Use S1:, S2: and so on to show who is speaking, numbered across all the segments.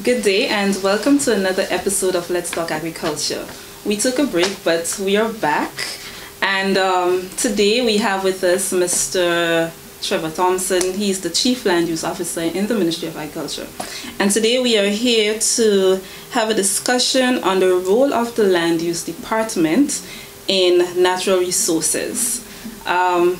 S1: Good day and welcome to another episode of Let's Talk Agriculture. We took a break, but we are back, and today we have with us Mr. Trevor Thompson. He's the Chief Land Use Officer in the Ministry of Agriculture. And today we are here to have a discussion on the role of the Land Use Department in natural resources.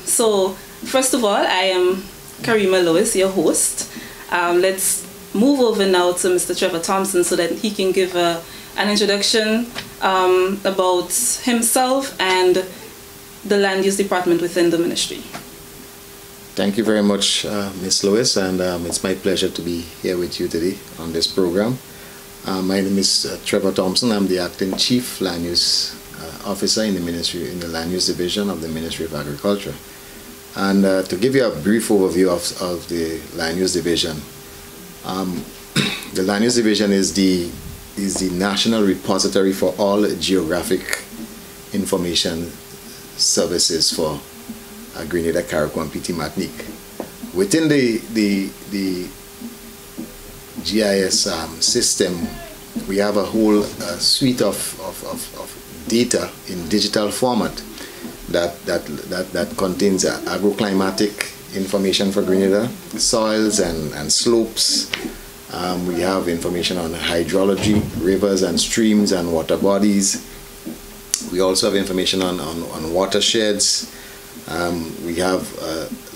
S1: So first of all, I am Karima Lois, your host. Let's move over now to Mr. Trevor Thompson so that he can give an introduction about himself and the Land Use Department within the ministry.
S2: Thank you very much, Ms. Lois, and it's my pleasure to be here with you today on this program. My name is Trevor Thompson. I'm the Acting Chief Land Use Officer in the Ministry, in the Land Use Division of the Ministry of Agriculture. And to give you a brief overview of the Land Use Division, the Land Use Division is the national repository for all geographic information services for Grenada, Carriacou, and PT Martinique. Within the GIS system, we have a whole suite of data in digital format that contains agroclimatic information for Grenada, soils and slopes. We have information on hydrology, rivers and streams and water bodies. We also have information on watersheds. We have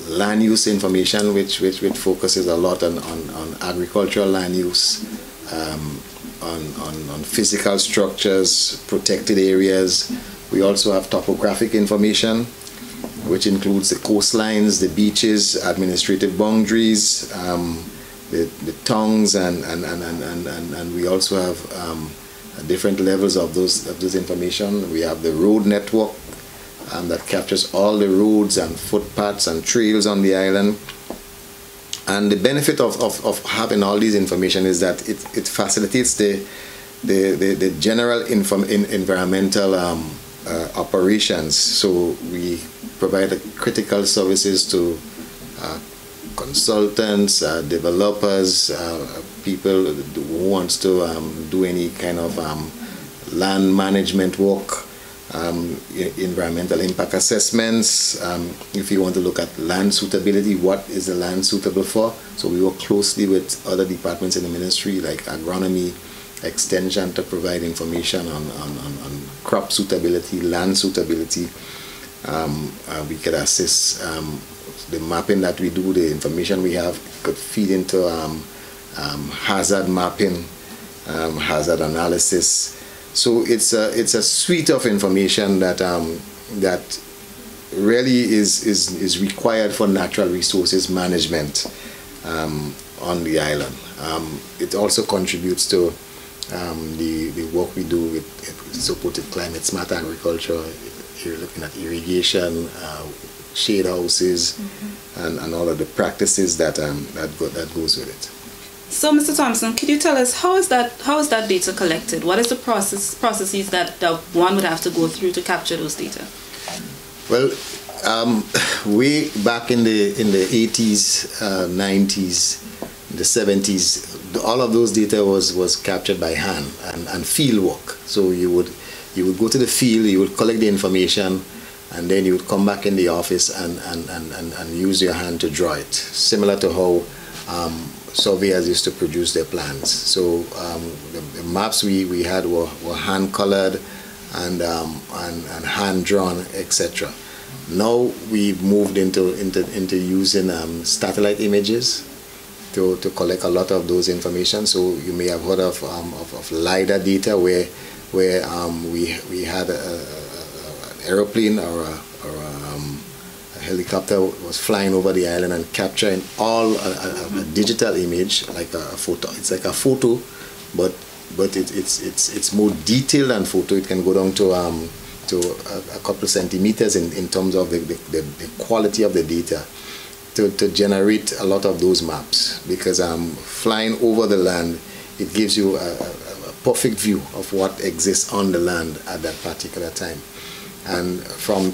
S2: land use information which focuses a lot on agricultural land use, on physical structures, protected areas. We also have topographic information, which includes the coastlines, the beaches, administrative boundaries, the tongues, and we also have different levels of those information. We have the road network that captures all the roads and footpaths and trails on the island. And the benefit of having all these information is that it facilitates the general environmental operations. So we provide critical services to consultants, developers, people who wants to do any kind of land management work, environmental impact assessments. If you want to look at land suitability, what is the land suitable for? So we work closely with other departments in the ministry like agronomy, extension, to provide information on crop suitability, land suitability. We could assist the mapping that we do, the information we have could feed into hazard mapping, hazard analysis. So it's a suite of information that really is required for natural resources management on the island. It also contributes to the work we do with supported climate smart agriculture. You're looking at irrigation, shade houses, and all of the practices that goes with it.
S1: So, Mr. Thompson, could you tell us how is that data collected? What is the processes that one would have to go through to capture those data?
S2: Well, way back in the 80s, 90s, the 70s, all of those data was captured by hand and field work. So you would go to the field, you would collect the information, and then you would come back in the office and use your hand to draw it, similar to how surveyors used to produce their plans. So the maps we had were hand colored and hand drawn, etc. Now we've moved into using satellite images to collect a lot of those information. So you may have heard of LiDAR data where we had an aeroplane or a helicopter was flying over the island and capturing all a digital image, like a photo. It's like a photo, but it's more detailed than photo. It can go down to a couple of centimeters in terms of the quality of the data to generate a lot of those maps, because flying over the land, it gives you a perfect view of what exists on the land at that particular time. And from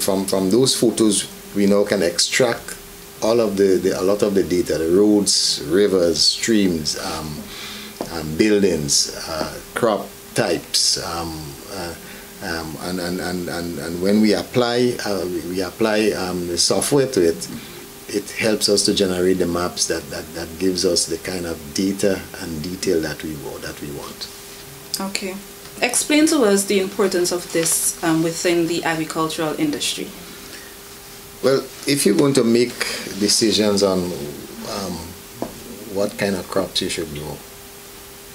S2: those photos, we now can extract all of a lot of the data, the roads, rivers, streams, buildings, crop types, and when we apply the software to it, it helps us to generate the maps that gives us the kind of data and detail that we want.
S1: Okay. Explain to us the importance of this within the agricultural industry.
S2: Well, if you're going to make decisions on what kind of crops you should grow,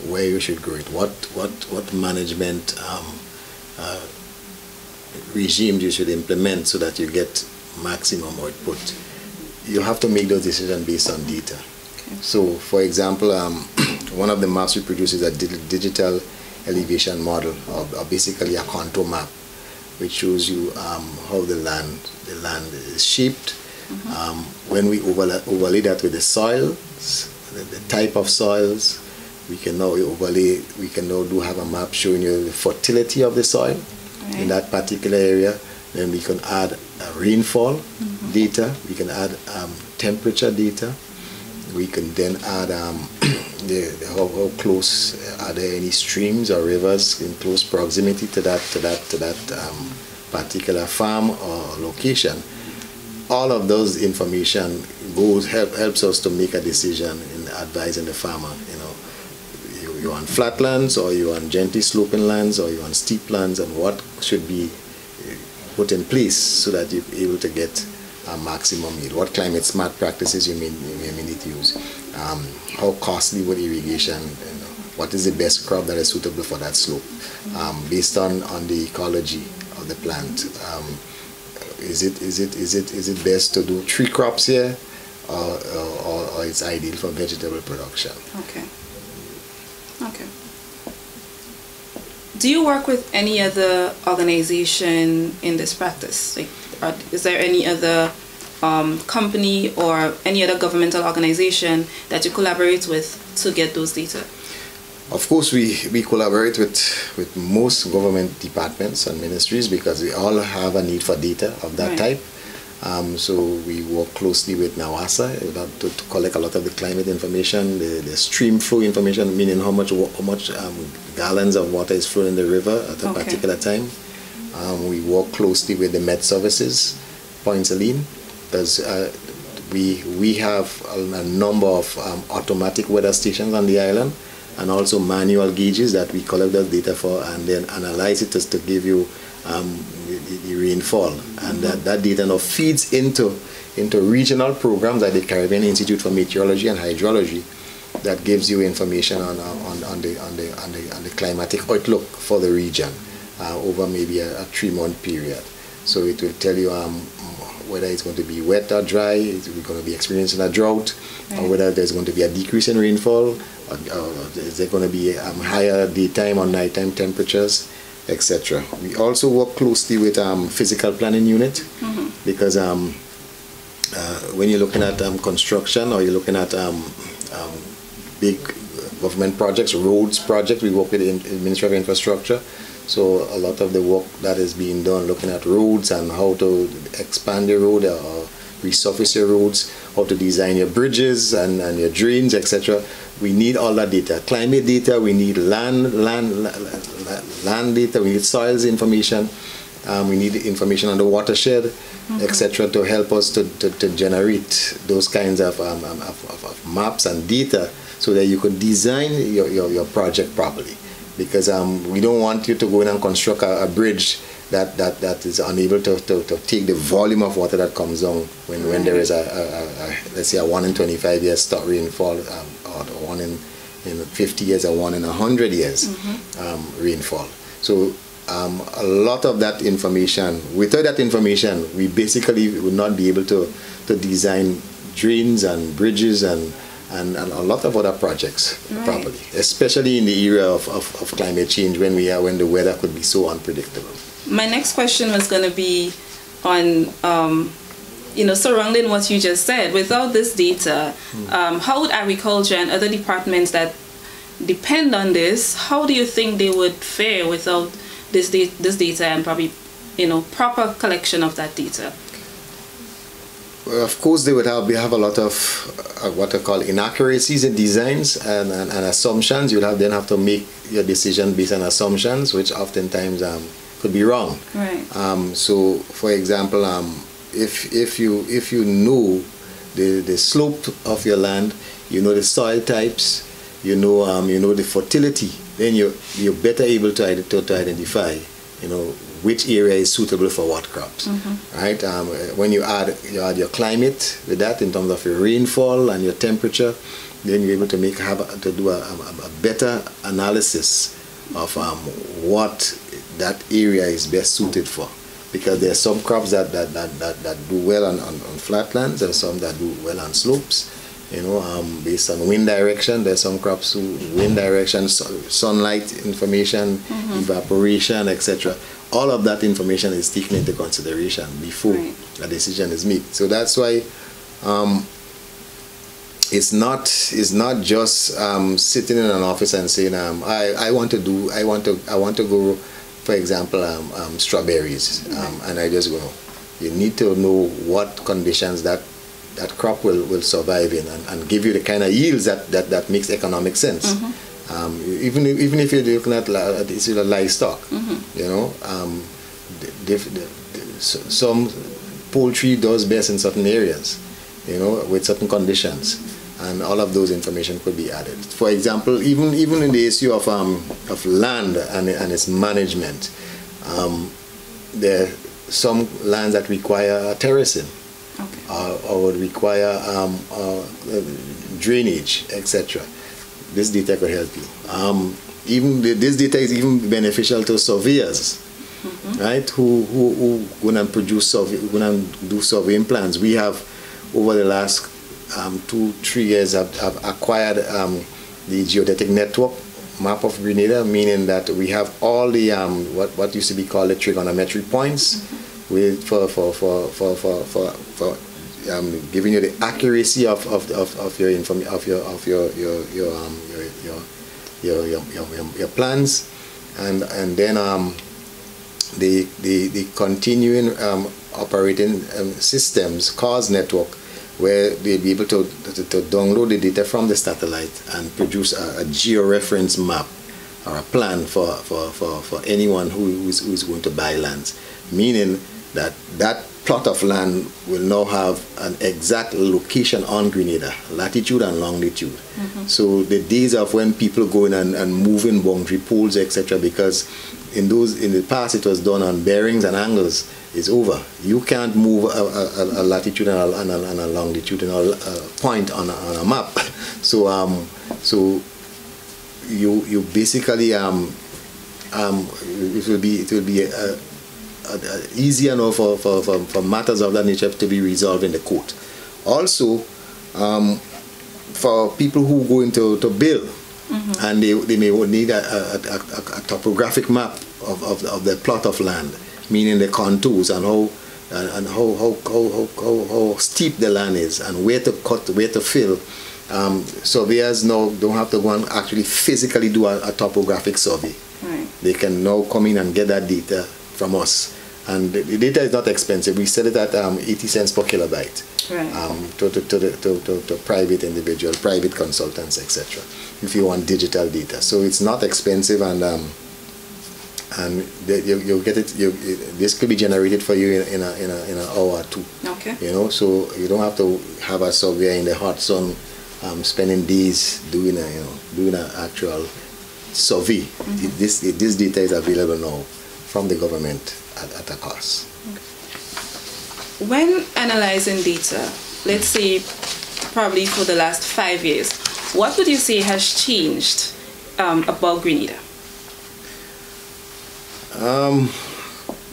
S2: where you should grow it, what management regime you should implement so that you get maximum output, you have to make those decisions based on data. Okay. So, for example, one of the maps we produce is a digital elevation model, or basically a contour map, which shows you how the land is shaped. When we overlay that with the soils, the type of soils, we can now have a map showing you the fertility of the soil in that particular area. Then we can add rainfall data, we can add temperature data, we can then add how close are there any streams or rivers in close proximity to that particular farm or location. All of those information helps us to make a decision in advising the farmer. You're on flatlands, or you're on gently sloping lands, or you're on steep lands, and what should be put in place so that you're able to get a maximum yield. What climate smart practices you may need to use. How costly would irrigation, what is the best crop that is suitable for that slope, based on the ecology of the plant. Is it best to do 3 crops here, or it's ideal for vegetable production?
S1: Okay. Okay. Do you work with any other organization in this practice? Like, is there any other company or any other governmental organization that you collaborate with to get those data?
S2: Of course, we collaborate with most government departments and ministries, because we all have a need for data of that type. So we work closely with NAWASA to collect a lot of the climate information, the stream flow information, meaning how much gallons of water is flowing in the river at a particular time. We work closely with the Met Services, Point Saline, because we have a number of automatic weather stations on the island, and also manual gauges that we collect that data for and then analyze it just to give you the rainfall. And that data now feeds into regional programs like the Caribbean Institute for Meteorology and Hydrology, that gives you information on the climatic outlook for the region over maybe a 3-month period. So it will tell you whether it's going to be wet or dry, is we're going to be experiencing a drought, or whether there's going to be a decrease in rainfall, or is there going to be higher daytime or nighttime temperatures, etc. We also work closely with physical planning unit, because when you're looking at construction, or you're looking at big government projects, roads projects, we work with the Ministry of Infrastructure. So a lot of the work that is being done looking at roads and how to expand your road or resurface your roads, how to design your bridges and your drains, etc. We need all that data. Climate data, we need land data, we need soils information, we need information on the watershed, etc. to help us to generate those kinds of maps and data so that you can design your project properly. Because we don't want you to go in and construct a bridge that is unable to take the volume of water that comes down when there is let's say a 1 in 25 years stop rainfall, or 1 in 50 years, or 1 in 100 years rainfall. So a lot of that information, without that information, we basically would not be able to design drains and bridges and a lot of other projects properly, especially in the era of climate change, when the weather could be so unpredictable.
S1: My next question was going to be on, surrounding what you just said. Without this data, how would agriculture and other departments that depend on this, how do you think they would fare without this data and probably, proper collection of that data?
S2: of course, we have a lot of what I call inaccuracies in designs and assumptions. You'll then have to make your decision based on assumptions, which oftentimes could be wrong.
S1: Right.
S2: So, for example, if you know the slope of your land, you know the soil types, you know the fertility, then you're better able to identify, which area is suitable for what crops, right? When you add your climate with that in terms of your rainfall and your temperature, then you're able to do a better analysis of what that area is best suited for. Because there are some crops that do well on flatlands, there are some that do well on slopes. Based on wind direction, there's some crops who wind direction, sunlight information, evaporation, etc. All of that information is taken into consideration before a decision is made. So that's why it's not just sitting in an office and saying I want to grow, for example, strawberries, and I just go. You need to know what conditions that crop will survive in and give you the kind of yields that makes economic sense. Even if you're looking at livestock, some poultry does best in certain areas, with certain conditions, and all of those information could be added. For example, even in the issue of land and its management, there are some lands that require terracing. Or would require drainage, etc. This data could help you. This data is even beneficial to surveyors, right? Who gonna do surveying plans. We have over the last 2-3 years have acquired the geodetic network map of Grenada, meaning that we have all the what used to be called the trigonometric points. For giving you the accuracy of your plans, and then the continuing operating systems cause network, where they'll be able to download the data from the satellite and produce a georeference map or a plan for anyone who is going to buy lands, meaning that plot of land will now have an exact location on Grenada, latitude and longitude. So the days of when people go in and move in boundary poles, etc., because in the past it was done on bearings and angles, is over. You can't move a latitude and a longitudinal point on a map. So you basically it will be easy enough for matters of that nature to be resolved in the court. Also, for people who go into build, and they may need a topographic map of the plot of land, meaning the contours and how steep the land is and where to cut, where to fill. Surveyors now don't have to go and actually physically do a topographic survey. Right. They can now come in and get that data from us, and the data is not expensive. We sell it at 80 cents per kilobyte, right. to private individual, private consultants, etc. If you want digital data, so it's not expensive, and you'll get it. This could be generated for you in an hour or two. Okay. So you don't have to have a surveyor in the hot sun, spending days doing an actual survey. This data is available now from the government at a cost.
S1: Okay. When analyzing data, let's say probably for the last 5 years, what would you say has changed about Grenada?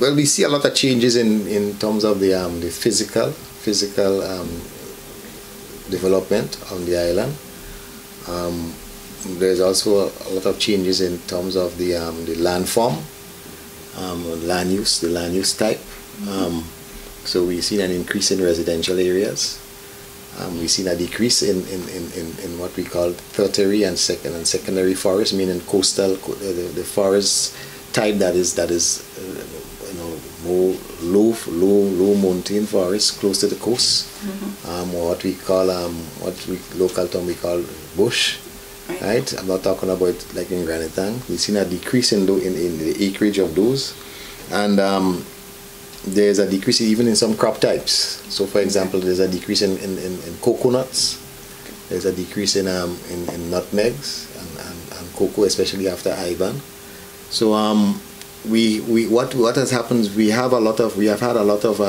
S2: Well, we see a lot of changes in terms of the physical development on the island. There's also a lot of changes in terms of the land form, land use type. So we've seen an increase in residential areas. We've seen a decrease in what we call tertiary and secondary forest, meaning coastal, the forest type that is more low low mountain forests close to the coast, or what we call local term we call bush. Right. I'm not talking about like in Grenada. We've seen a decrease in the acreage of those, and there's a decrease even in some crop types. So, for example, there's a decrease in coconuts. There's a decrease in nutmegs and cocoa, especially after Ivan. So what has happened? We have had a lot of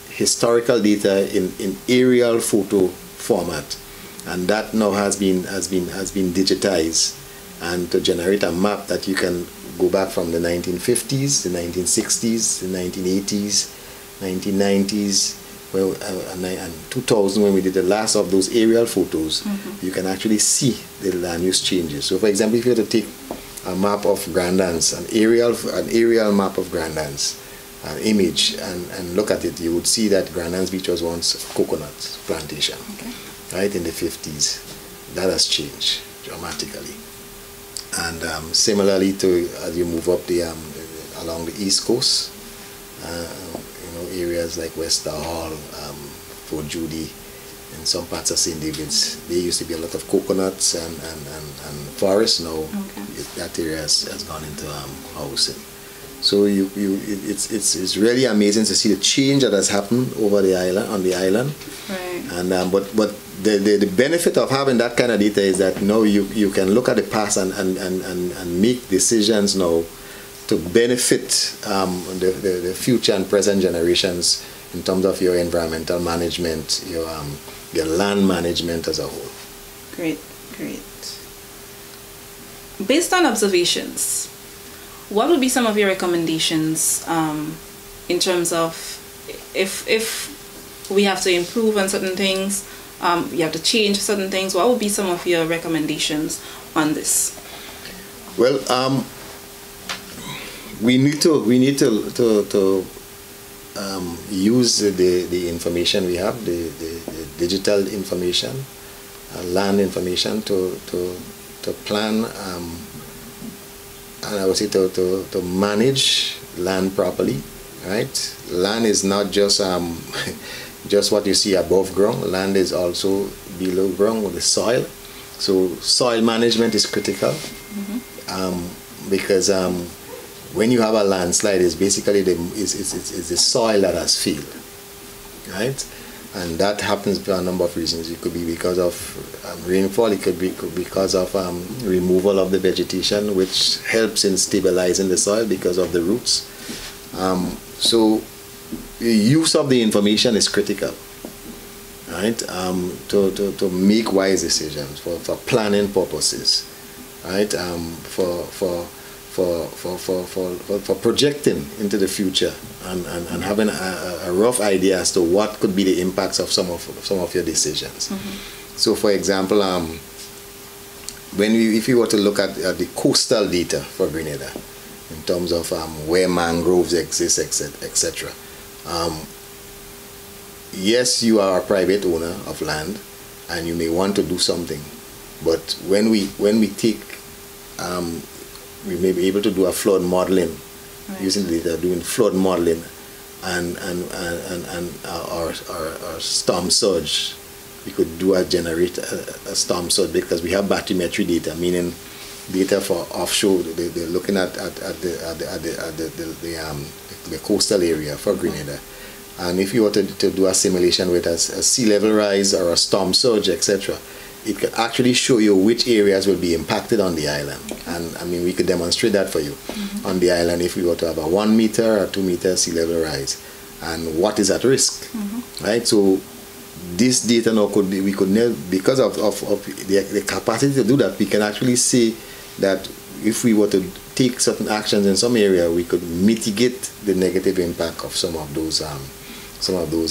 S2: historical data in aerial photo format, and that now has been digitized, and to generate a map that you can go back from the 1950s, the 1960s, the 1980s, 1990s, and 2000 when we did the last of those aerial photos. You can actually see the land use changes. So, for example, if you were to take a map of Grandans, an aerial map of Grandans, an image, and look at it, you would see that Grandans Beach was once a coconut plantation, right, in the 50s. That has changed dramatically. And similarly to as you move up along the east coast, areas like West Hall, Fort Judy, in some parts of St. David's, there used to be a lot of coconuts and forests. Now that area has gone into housing. So it's really amazing to see the change that has happened on the island.
S1: Right.
S2: And but the benefit of having that kind of data is that you can look at the past and make decisions now to benefit the future and present generations in terms of your environmental management, your land management as a whole.
S1: Great. Based on observations, what would be some of your recommendations in terms of if we have to improve on certain things, we have to change certain things? What would be some of your recommendations on this?
S2: Well, we need to use the information we have, the digital information, land information to plan, and I would say to manage land properly. Right? Land is not just just what you see above ground. Land is also below ground with the soil. So soil management is critical, because when you have a landslide, it's basically it's the soil that has failed, right? And that happens for a number of reasons. It could be because of rainfall. It could be because of removal of the vegetation, which helps in stabilizing the soil because of the roots. So the use of the information is critical, right? To make wise decisions for planning purposes, right? For projecting into the future and having a rough idea as to what could be the impacts of some of your decisions. So, for example, if you were to look at the coastal data for Grenada, in terms of where mangroves exist, etc. Yes, you are a private owner of land, and you may want to do something, but when we take we may be able to do a flood modeling, using the data, doing flood modeling and our storm surge. We could generate a storm surge because we have bathymetry data, meaning data for offshore. They're looking at the coastal area for Grenada. And if you were to do a simulation with a sea level rise or a storm surge, etc., it could actually show you which areas will be impacted on the island. And I mean, we could demonstrate that for you on the island if we were to have a 1 meter or 2 meter sea level rise and what is at risk, right? So this data now could be, because of the capacity to do that, we can actually see that if we were to take certain actions in some area, we could mitigate the negative impact of some of those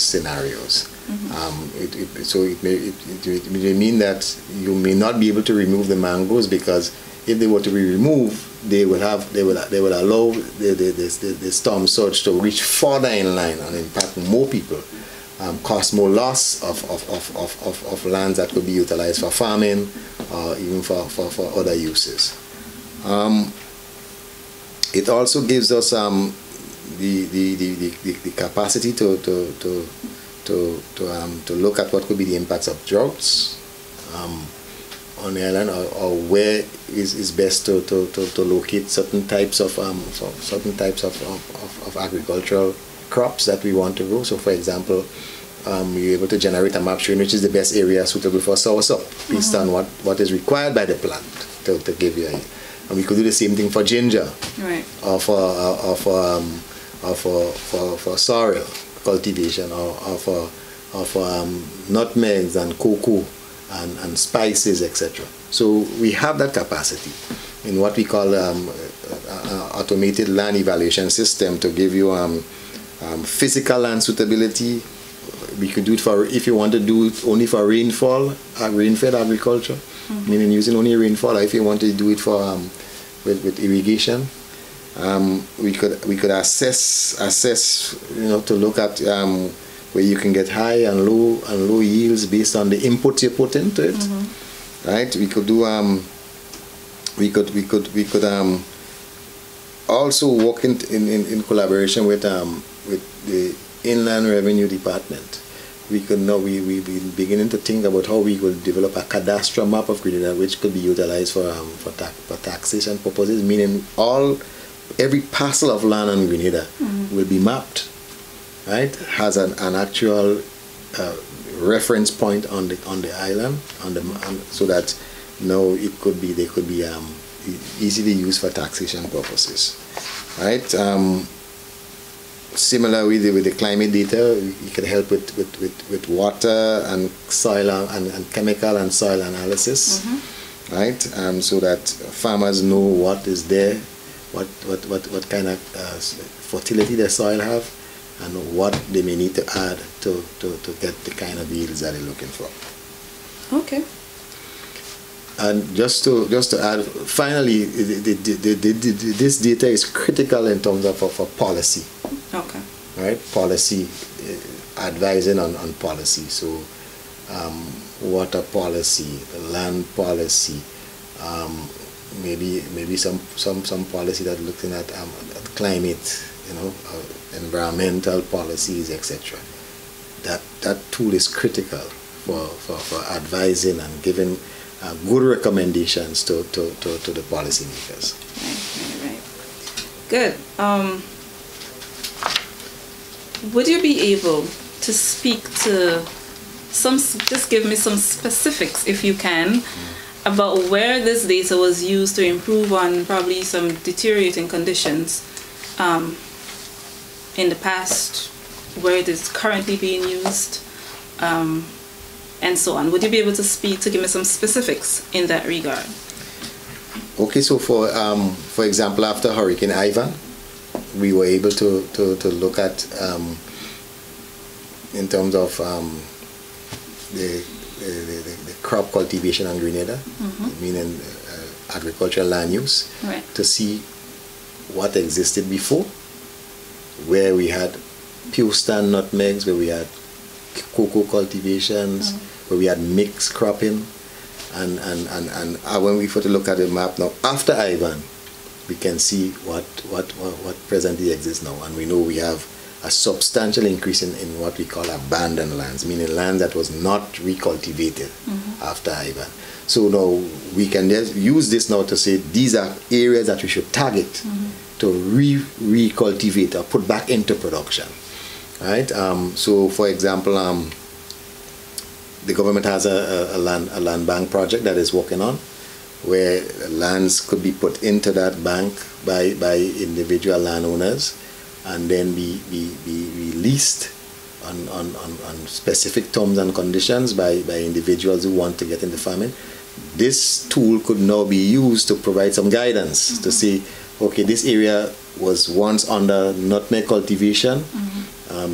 S2: scenarios. So it may mean that you may not be able to remove the mangroves, because if they were to be removed, they will allow the storm surge to reach further inland and impact more people, cause more loss of lands that could be utilized for farming or even for other uses. It also gives us the capacity to look at what could be the impacts of droughts on the island, or where is best to locate certain types of agricultural crops that we want to grow. So, for example, you're able to generate a map showing which is the best area suitable for soursop based on what is required by the plant to give you. And we could do the same thing for ginger,
S1: right,
S2: or for sorrel cultivation, or for nutmegs and cocoa and spices, etc. So we have that capacity in what we call automated land evaluation system to give you physical land suitability. We could do it for, if you want to do it only for rainfall, rain-fed agriculture, meaning using only rainfall, or if you want to do it for with irrigation. We could assess to look at where you can get high and low yields based on the input you put into it, right? We could do we could also work in collaboration with the Inland Revenue Department. We beginning to think about how we could develop a cadastral map of Grenada, which could be utilized for taxation purposes, meaning every parcel of land on Grenada will be mapped, right? Has an actual reference point on the island, so that they could be easily used for taxation purposes, right? Similar with the climate data, you can help with water and soil and chemical and soil analysis, right? So that farmers know what is there, what kind of fertility the soil have, and what they may need to add to get the kind of yields that they're looking for.
S1: Okay.
S2: And just to add, finally, this data is critical in terms of for policy.
S1: Okay.
S2: Right, policy, advising on policy. So, water policy, land policy, maybe some policy that looking at climate, environmental policies, etc. That tool is critical for advising and giving good recommendations to the policymakers.
S1: Right. Good. Would you be able to speak to just give me some specifics, if you can, about where this data was used to improve on probably some deteriorating conditions in the past, where it is currently being used, and so on? Would you be able to give me some specifics in that regard?
S2: Okay, so for example, after Hurricane Ivan, we were able to look at in terms of the crop cultivation on Grenada, meaning agricultural land use,
S1: right,
S2: to see what existed before, where we had pure stand nutmegs, where we had cocoa cultivations, where we had mixed cropping, and when we put a look at the map now after Ivan, we can see what presently exists now, and we know we have a substantial increase in what we call abandoned lands, meaning land that was not recultivated after Ivan. So now we can just use this now to say these are areas that we should target to recultivate or put back into production, right? So for example, the government has a land bank project that is working on, where lands could be put into that bank by individual landowners, and then be released on specific terms and conditions by individuals who want to get into farming. This tool could now be used to provide some guidance to say, okay, this area was once under nutmeg cultivation,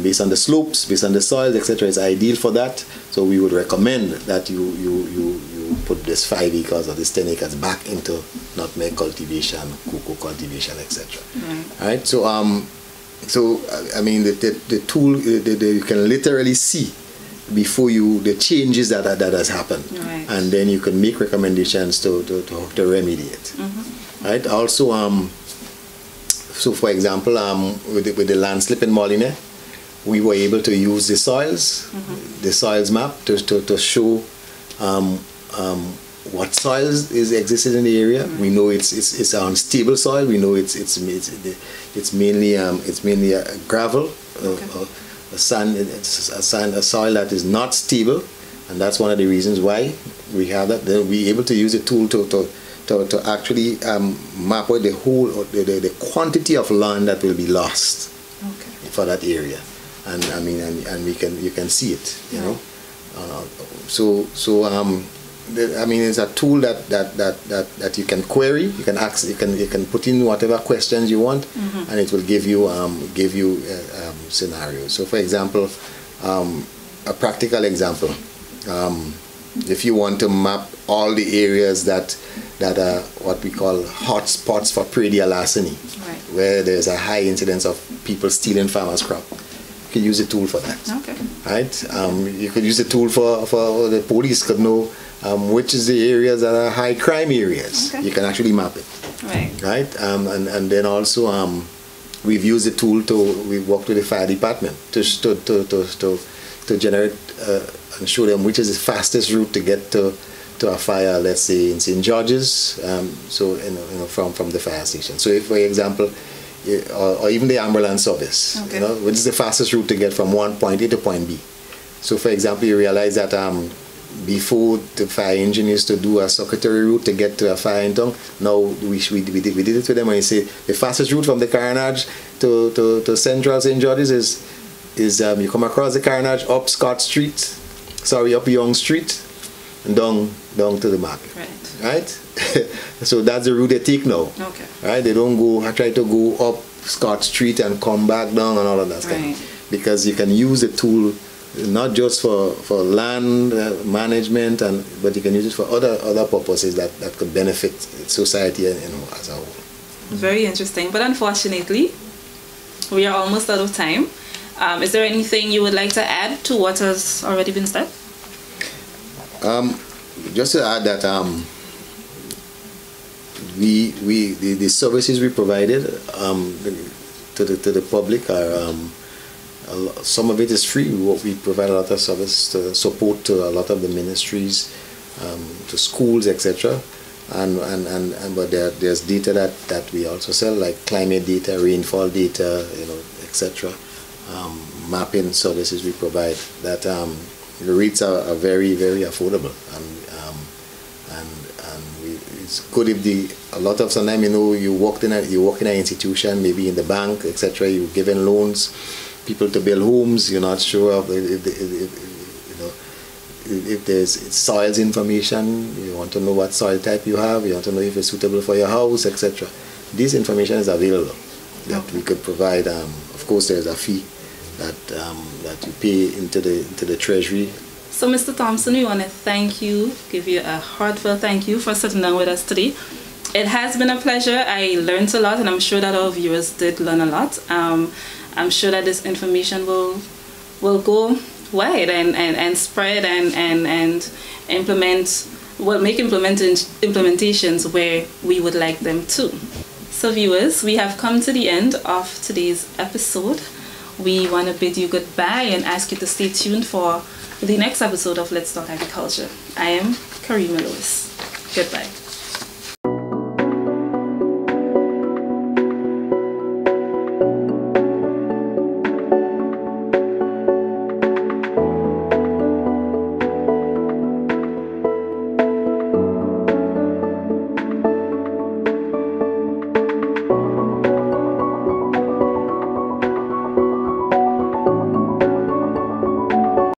S2: based on the slopes, based on the soils, etc. It's ideal for that. So we would recommend that you put this 5 acres or this 10 acres back into nutmeg cultivation, cocoa cultivation, etc. Right? So I mean the tool you can literally see before the changes that has happened, and then you can make recommendations to remedy it. Right? Also, so for example, with the landslip in Molyneux, we were able to use the soils map to show what soils existed in the area. We know it's unstable soil. We know it's mainly gravel, a soil that is not stable, and that's one of the reasons why we have that. Then we're able to use a tool to actually map out the quantity of land that will be lost for that area, and I mean, and you can see it, you know. I mean, it's a tool that you can query. You can ask. You can put in whatever questions you want, and it will give you scenarios. So, for example, a practical example. If you want to map all the areas that are what we call hot spots for prairie larceny, where there's a high incidence of people stealing farmers' crop, you can use a tool for that. Okay. Right. You could use a tool for the police could know which is the areas that are high crime areas. Okay. You can actually map it. Right. And then also we've used the tool we've worked with the fire department to generate and show them which is the fastest route to get to a fire, let's say in St. George's, from the fire station. So if, for example, or even the ambulance service, which is the fastest route to get from one point A to point B. So for example, you realize that before the fire engine used to do a circuitry route to get to a fire in town, now we did it for them, and you say the fastest route from the carnage to Central St. George's is you come across the carnage up up Young Street, and down to the market. Right? So that's the route they take now. Okay. Right? They don't try to go up Scott Street and come back down and all of that stuff. Because you can use the tool not just for land management, but you can use it for other purposes that could benefit society as a whole.
S1: Very interesting. But unfortunately, we are almost out of time. Is there anything you would like to add to what has already been said?
S2: Just to add that the services we provided to the public are some of it is free. We provide a lot of service to support to a lot of the ministries, to schools, etc. But there's data that we also sell, like climate data, rainfall data, etc. Mapping services we provide that the rates are very, very affordable, and it's good if a lot of sometimes you work in an institution, maybe in the bank, etc. You're given loans, people to build homes. You're not sure of if there's soils information. You want to know what soil type you have. You want to know if it's suitable for your house, etc. This information is available that we could provide. Of course, there's a fee that you pay into the treasury.
S1: So, Mr. Thompson, we want to give you a heartfelt thank you for sitting down with us today. It has been a pleasure. I learned a lot, and I'm sure that our viewers did learn a lot. I'm sure that this information will go wide and spread and make implementations where we would like them to. So, viewers, we have come to the end of today's episode. We want to bid you goodbye and ask you to stay tuned for the next episode of Let's Talk Agriculture. I am Karima Lewis. Goodbye.